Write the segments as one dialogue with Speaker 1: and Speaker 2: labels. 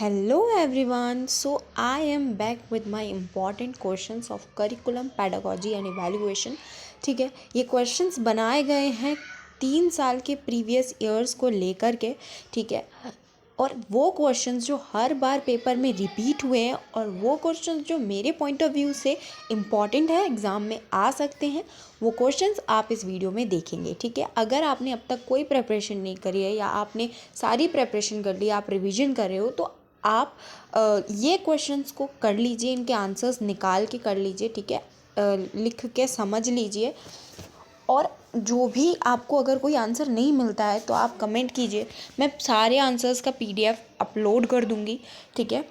Speaker 1: Hello everyone. So I am back with my important questions of curriculum, pedagogy and evaluation. ठीक है, ये questions बनाए गए हैं 3 साल के प्रीवियस ईयर्स को लेकर के. ठीक है, और वो क्वेश्चंस जो हर बार पेपर में रिपीट हुए हैं और वो क्वेश्चंस जो मेरे पॉइंट ऑफ व्यू से इम्पॉर्टेंट है, एग्ज़ाम में आ सकते हैं, वो क्वेश्चंस आप इस वीडियो में देखेंगे. ठीक है, अगर आपने अब तक कोई प्रिपरेशन नहीं करी है या आपने सारी प्रिपरेशन कर ली, आप रिवीजन कर रहे हो, तो आप ये क्वेश्चंस को कर लीजिए, इनके आंसर्स निकाल के कर लीजिए. ठीक है, लिख के समझ लीजिए. और जो भी आपको अगर कोई आंसर नहीं मिलता है तो आप कमेंट कीजिए, मैं सारे आंसर्स का PDF अपलोड कर दूंगी. ठीक है,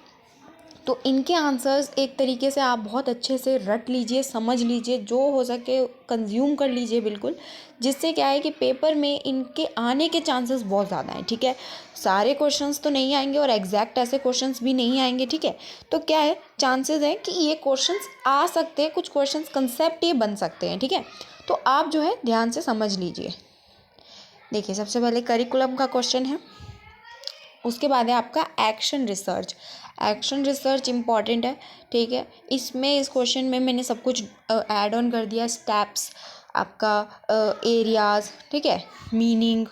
Speaker 1: तो इनके आंसर्स एक तरीके से आप बहुत अच्छे से रट लीजिए, समझ लीजिए, जो हो सके कंज्यूम कर लीजिए बिल्कुल, जिससे क्या है कि पेपर में इनके आने के चांसेस बहुत ज़्यादा हैं. ठीक है, सारे क्वेश्चंस तो नहीं आएंगे और एग्जैक्ट ऐसे क्वेश्चंस भी नहीं आएंगे. ठीक है, तो क्या है, चांसेस हैं कि ये क्वेश्चंस आ सकते हैं, कुछ क्वेश्चंस कंसेप्ट ये बन सकते हैं. ठीक है, तो आप जो है ध्यान से समझ लीजिए. देखिए, सबसे पहले करिकुलम का क्वेश्चन है, उसके बाद है आपका action research. Action research important है. ठीक है, इसमें इस क्वेश्चन में मैंने सब कुछ ऐड ऑन कर दिया, स्टेप्स, आपका एरियाज़, ठीक है, मीनिंग.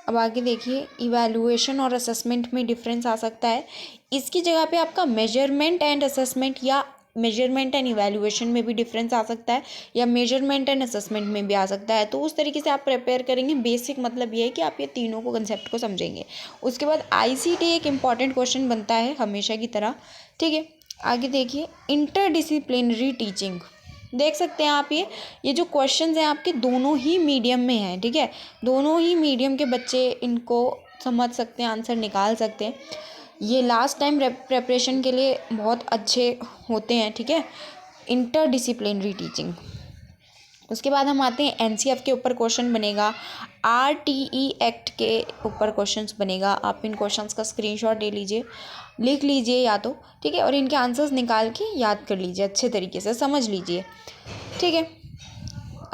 Speaker 1: अब आगे देखिए, इवैल्यूएशन और असेसमेंट में डिफरेंस आ सकता है. इसकी जगह पे आपका मेजरमेंट एंड असेसमेंट या मेजरमेंट एंड इवैल्यूएशन में भी डिफरेंस आ सकता है, या मेजरमेंट एंड असेसमेंट में भी आ सकता है. तो उस तरीके से आप प्रिपेयर करेंगे. बेसिक मतलब ये है कि आप ये तीनों को कंसेप्ट को समझेंगे. उसके बाद ICT एक इम्पॉर्टेंट क्वेश्चन बनता है हमेशा की तरह. ठीक है, आगे देखिए, इंटरडिसिप्लिनरी टीचिंग. देख सकते हैं आप, ये जो क्वेश्चंस हैं आपके दोनों ही मीडियम में हैं. ठीक है, दोनों ही मीडियम के बच्चे इनको समझ सकते हैं, आंसर निकाल सकते हैं. ये लास्ट टाइम प्रेपरेशन के लिए बहुत अच्छे होते हैं. ठीक है, इंटरडिसिप्लिनरी टीचिंग. उसके बाद हम आते हैं NCF के ऊपर क्वेश्चन बनेगा, RTE एक्ट के ऊपर क्वेश्चंस बनेगा. आप इन क्वेश्चंस का स्क्रीनशॉट ले लीजिए, लिख लीजिए या तो. ठीक है, और इनके आंसर्स निकाल के याद कर लीजिए, अच्छे तरीके से समझ लीजिए. ठीक है,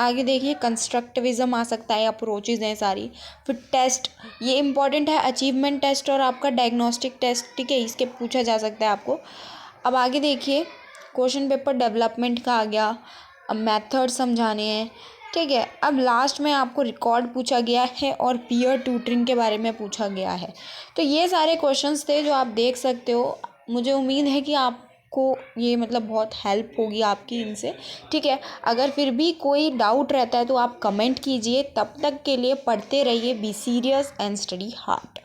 Speaker 1: आगे देखिए, कंस्ट्रक्टिविज्म आ सकता है, अप्रोचेज हैं सारी. फिर टेस्ट, ये इंपॉर्टेंट है, अचीवमेंट टेस्ट और आपका डायग्नोस्टिक टेस्ट. ठीक है, इसके पूछा जा सकता है आपको. अब आगे देखिए, क्वेश्चन पेपर डेवलपमेंट का आ गया. अब मेथड समझाने हैं. ठीक है, अब लास्ट में आपको रिकॉर्ड पूछा गया है और पीयर ट्यूटरिंग के बारे में पूछा गया है. तो ये सारे क्वेश्चंस थे जो आप देख सकते हो. मुझे उम्मीद है कि आपको ये मतलब बहुत हेल्प होगी आपकी इनसे. ठीक है, अगर फिर भी कोई डाउट रहता है तो आप कमेंट कीजिए. तब तक के लिए पढ़ते रहिए. Be serious and study hard.